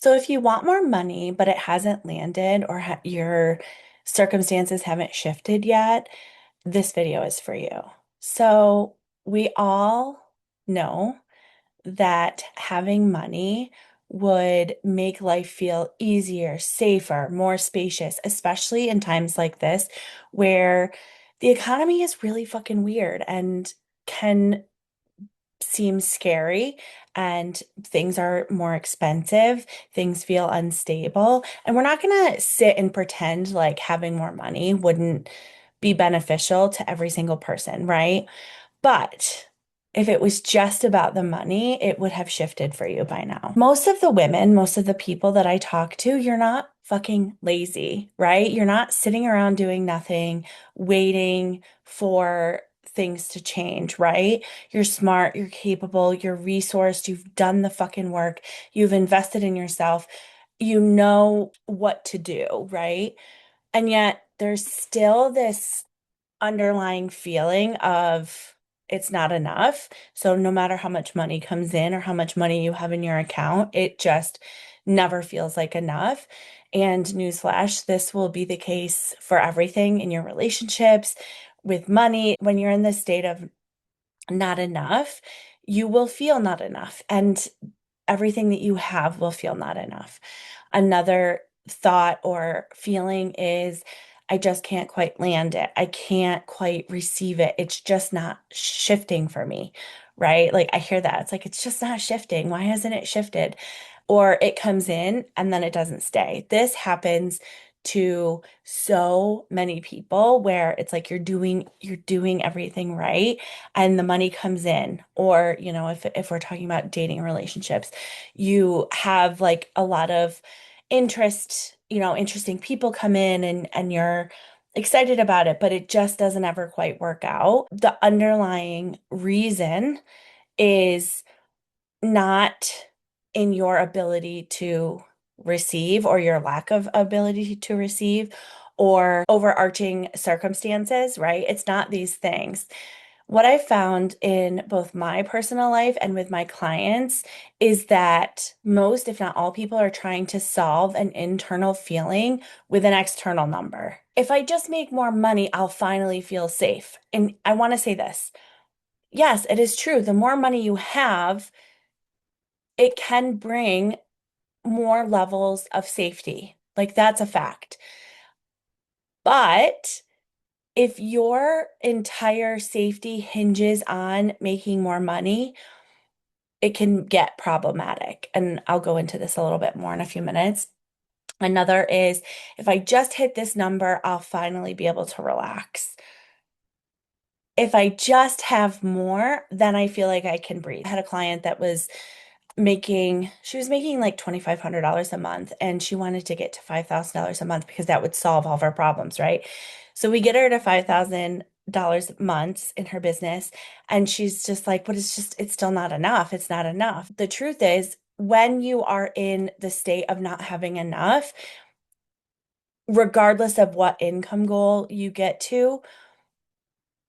So if you want more money, but it hasn't landed or ha your circumstances haven't shifted yet, this video is for you. So we all know that having money would make life feel easier, safer, more spacious, especially in times like this where the economy is really fucking weird and can seems scary and things are more expensive, things feel unstable, and we're not going to sit and pretend like having more money wouldn't be beneficial to every single person, right? But if it was just about the money, it would have shifted for you by now. Most of the women, most of the people that I talk to, you're not fucking lazy, right? You're not sitting around doing nothing, waiting for things to change, right? You're smart, you're capable, you're resourced, you've done the fucking work, you've invested in yourself, you know what to do, right? And yet there's still this underlying feeling of it's not enough. So no matter how much money comes in or how much money you have in your account, it just never feels like enough. And newsflash, this will be the case for everything in your relationships, with money. When you're in this state of not enough, you will feel not enough. And everything that you have will feel not enough. Another thought or feeling is, I just can't quite land it. I can't quite receive it. It's just not shifting for me, right? Like I hear that. It's like, it's just not shifting. Why hasn't it shifted? Or it comes in and then it doesn't stay. This happens to so many people where it's like you're doing everything right and the money comes in. Or if we're talking about dating relationships, you have like a lot of interest, interesting people come in and you're excited about it, but it just doesn't ever quite work out. The underlying reason is not in your ability to receive or your lack of ability to receive or overarching circumstances, right? It's not these things. What I found in both my personal life and with my clients is that most, if not all people, are trying to solve an internal feeling with an external number. If I just make more money, I'll finally feel safe. And I want to say this. Yes, it is true. The more money you have, it can bring more levels of safety. Like that's a fact. But if your entire safety hinges on making more money, it can get problematic. And I'll go into this a little bit more in a few minutes. Another is if I just hit this number, I'll finally be able to relax. If I just have more, then I feel like I can breathe. I had a client that she was making like $2,500 a month and she wanted to get to $5,000 a month because that would solve all of our problems, right? So we get her to $5,000 months in her business and she's just like, but it's still not enough. It's not enough. The truth is, when you are in the state of not having enough, regardless of what income goal you get to,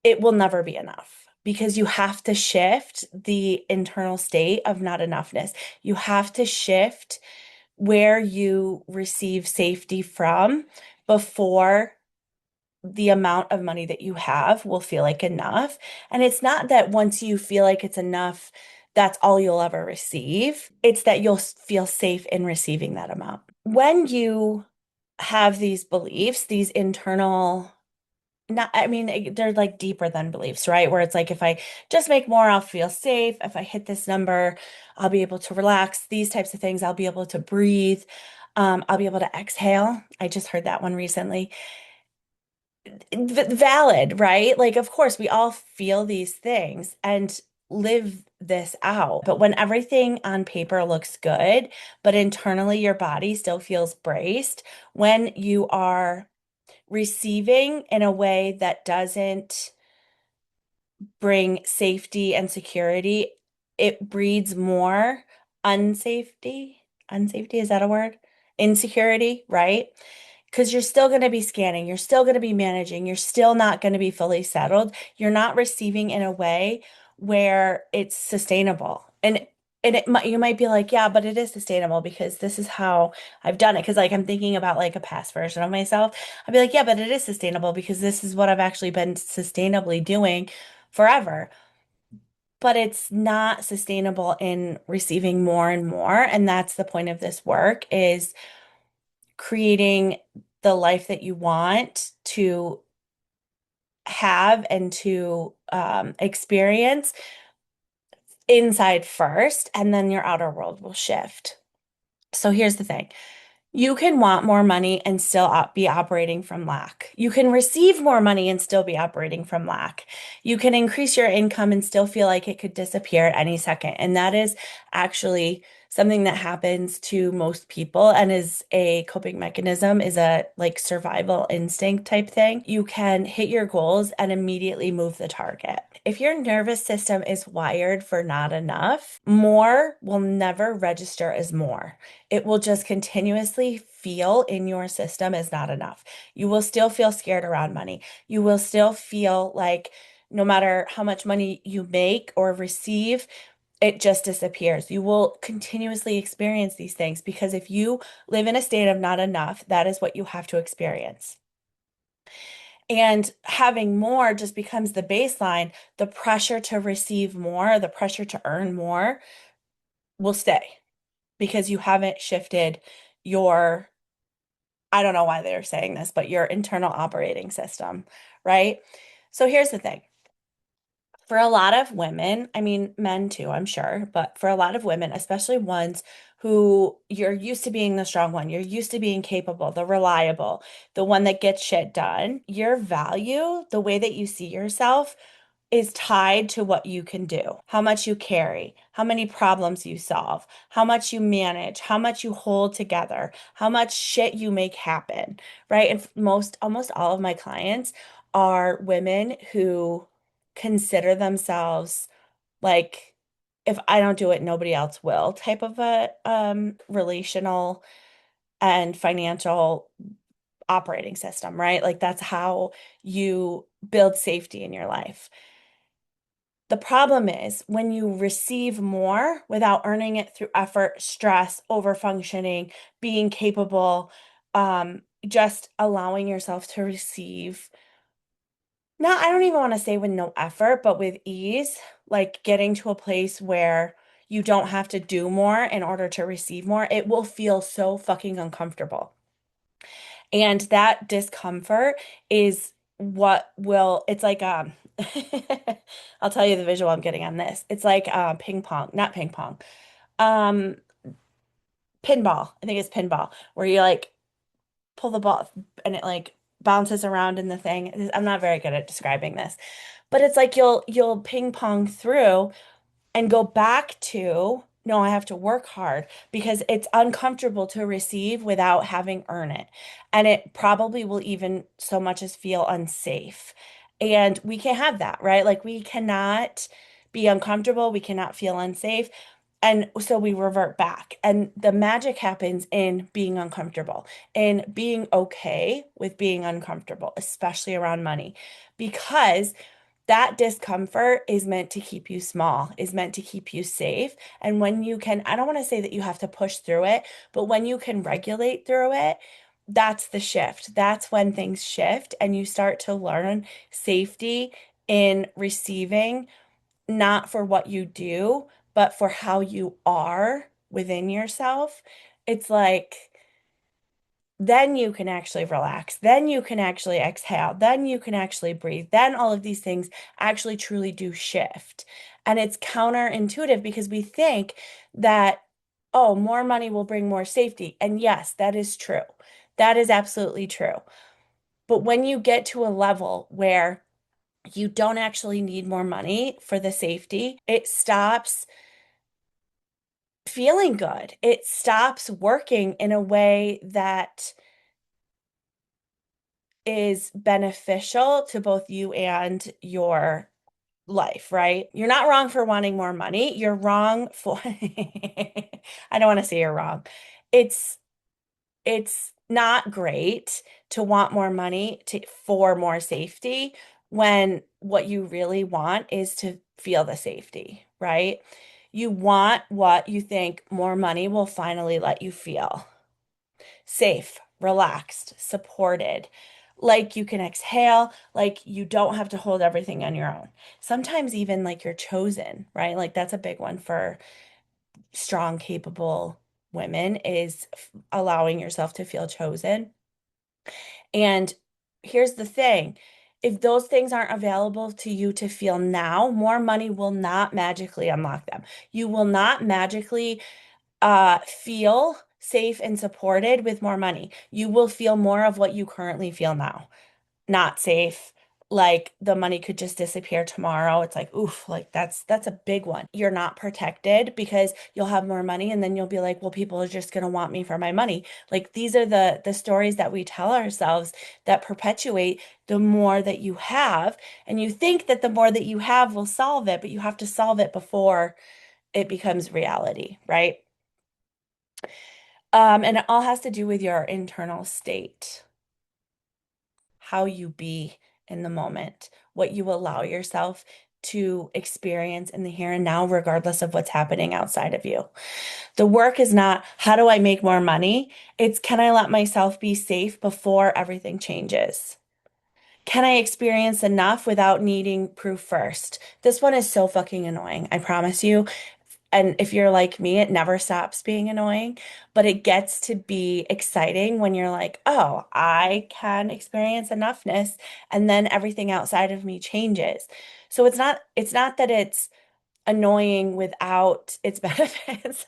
it will never be enough because you have to shift the internal state of not enoughness. You have to shift where you receive safety from before the amount of money that you have will feel like enough. And it's not that once you feel like it's enough, that's all you'll ever receive. It's that you'll feel safe in receiving that amount. When you have these beliefs, these internal not, I mean, they're like deeper than beliefs, right? Where it's like, if I just make more, I'll feel safe. If I hit this number, I'll be able to relax. These types of things, I'll be able to breathe. I'll be able to exhale. I just heard that one recently. Valid, right? Like, of course, we all feel these things and live this out. But when everything on paper looks good, but internally your body still feels braced, when you are receiving in a way that doesn't bring safety and security, it breeds more unsafety. Unsafety, is that a word? Insecurity, right? Because you're still going to be scanning, you're still going to be managing, you're still not going to be fully settled. You're not receiving in a way where it's sustainable. And And you might be like, yeah, but it is sustainable because this is how I've done it. Because like I'm thinking about like a past version of myself. I'd be like, yeah, but it is sustainable because this is what I've actually been sustainably doing forever. But it's not sustainable in receiving more and more. And that's the point of this work is creating the life that you want to have and to experience inside first, and then your outer world will shift. So here's the thing. You can want more money and still be operating from lack. You can receive more money and still be operating from lack. You can increase your income and still feel like it could disappear at any second. And that is actually something that happens to most people and is a coping mechanism, is a like survival instinct type thing. You can hit your goals and immediately move the target. If your nervous system is wired for not enough, more will never register as more. It will just continuously feel in your system as not enough. You will still feel scared around money. You will still feel like no matter how much money you make or receive, it just disappears. You will continuously experience these things because if you live in a state of not enough, that is what you have to experience. And having more just becomes the baseline. The pressure to receive more, the pressure to earn more will stay because you haven't shifted your, I don't know why they're saying this, but your internal operating system, right? So here's the thing. For a lot of women, I mean, men too, I'm sure, but for a lot of women, especially ones who you're used to being the strong one, you're used to being capable, the reliable, the one that gets shit done, your value, the way that you see yourself is tied to what you can do, how much you carry, how many problems you solve, how much you manage, how much you hold together, how much shit you make happen, right? And almost all of my clients are women who consider themselves like, if I don't do it, nobody else will type of a relational and financial operating system, right? Like that's how you build safety in your life. The problem is when you receive more without earning it through effort, stress, overfunctioning, being capable, just allowing yourself to receive. Now, I don't even want to say with no effort, but with ease, like getting to a place where you don't have to do more in order to receive more, it will feel so fucking uncomfortable. And that discomfort is what will, it's like, I'll tell you the visual I'm getting on this. It's like ping pong, not ping pong, um, pinball. I think it's pinball, where you like pull the ball and it like bounces around in the thing. I'm not very good at describing this, but it's like you'll ping pong through and go back to, no, I have to work hard because it's uncomfortable to receive without having earned it. And it probably will even so much as feel unsafe. And we can't have that, right? Like we cannot be uncomfortable, we cannot feel unsafe. And so we revert back. And the magic happens in being uncomfortable, in being okay with being uncomfortable, especially around money, because that discomfort is meant to keep you small, is meant to keep you safe. And when you can, I don't want to say that you have to push through it, but when you can regulate through it, that's the shift. That's when things shift and you start to learn safety in receiving, not for what you do, but for how you are within yourself. It's like, then you can actually relax. Then you can actually exhale. Then you can actually breathe. Then all of these things actually truly do shift. And it's counterintuitive because we think that, oh, more money will bring more safety. And yes, that is true. That is absolutely true. But when you get to a level where you don't actually need more money for the safety, it stops feeling good. It stops working in a way that is beneficial to both you and your life, right? You're not wrong for wanting more money. You're wrong for I don't want to say you're wrong. It's it's not great to want more money for more safety when what you really want is to feel the safety, right? You want what you think more money will finally let you feel. Safe, relaxed, supported, like you can exhale, like you don't have to hold everything on your own. Sometimes even like you're chosen, right? Like that's a big one for strong, capable women is allowing yourself to feel chosen. And here's the thing. If those things aren't available to you to feel now, more money will not magically unlock them. You will not magically feel safe and supported with more money. You will feel more of what you currently feel now. Not safe. Like the money could just disappear tomorrow. It's like, oof, like that's a big one. You're not protected because you'll have more money and then you'll be like, well, people are just gonna want me for my money. Like these are the stories that we tell ourselves that perpetuate the more that you have. And you think that the more that you have will solve it, but you have to solve it before it becomes reality, right? And it all has to do with your internal state, how you be in the moment, what you allow yourself to experience in the here and now, regardless of what's happening outside of you. The work is not, how do I make more money? It's, can I let myself be safe before everything changes? Can I experience enough without needing proof first? This one is so fucking annoying, I promise you. And if you're like me, it never stops being annoying, but it gets to be exciting when you're like, oh, I can experience enoughness, and then everything outside of me changes. So it's not that it's annoying without its benefits.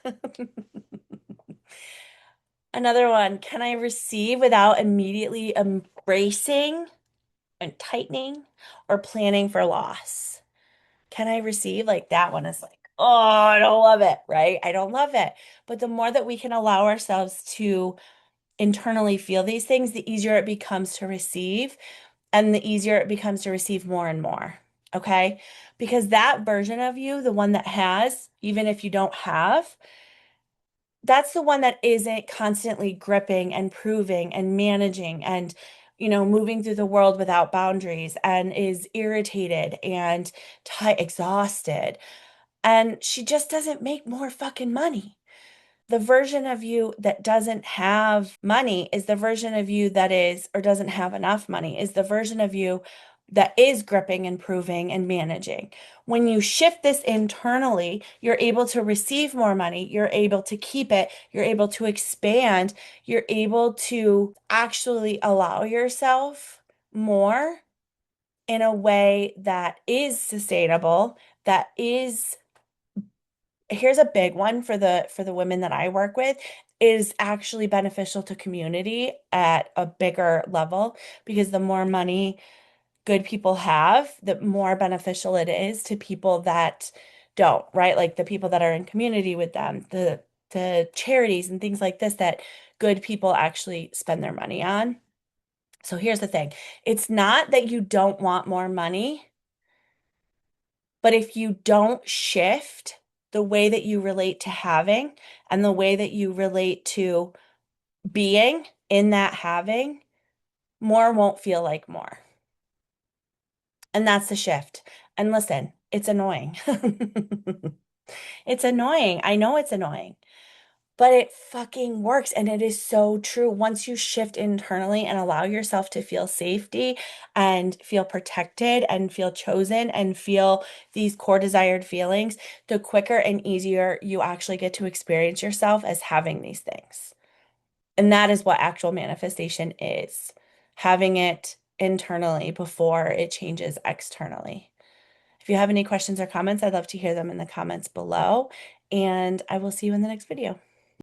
Another one, can I receive without immediately embracing and tightening or planning for loss? Can I receive? Like that one is like, oh, I don't love it, right? I don't love it. But the more that we can allow ourselves to internally feel these things, the easier it becomes to receive, and the easier it becomes to receive more and more. Okay? Because that version of you, the one that has, even if you don't have, that's the one that isn't constantly gripping and proving and managing and moving through the world without boundaries and is irritated and exhausted, and she just doesn't make more fucking money. The version of you that doesn't have money is the version of you that is, or doesn't have enough money, is the version of you that is gripping and proving and managing. When you shift this internally, you're able to receive more money, you're able to keep it, you're able to expand, you're able to actually allow yourself more in a way that is sustainable, that is, here's a big one for the women that I work with, is actually beneficial to community at a bigger level, because the more money good people have, the more beneficial it is to people that don't, right? Like the people that are in community with them, the charities and things like this that good people actually spend their money on. So here's the thing. It's not that you don't want more money. But if you don't shift the way that you relate to having and the way that you relate to being in that having, more won't feel like more. And that's the shift. And listen, it's annoying. It's annoying. I know it's annoying. But it fucking works. And it is so true. Once you shift internally and allow yourself to feel safety and feel protected and feel chosen and feel these core desired feelings, the quicker and easier you actually get to experience yourself as having these things. And that is what actual manifestation is, having it internally before it changes externally. If you have any questions or comments, I'd love to hear them in the comments below. And I will see you in the next video.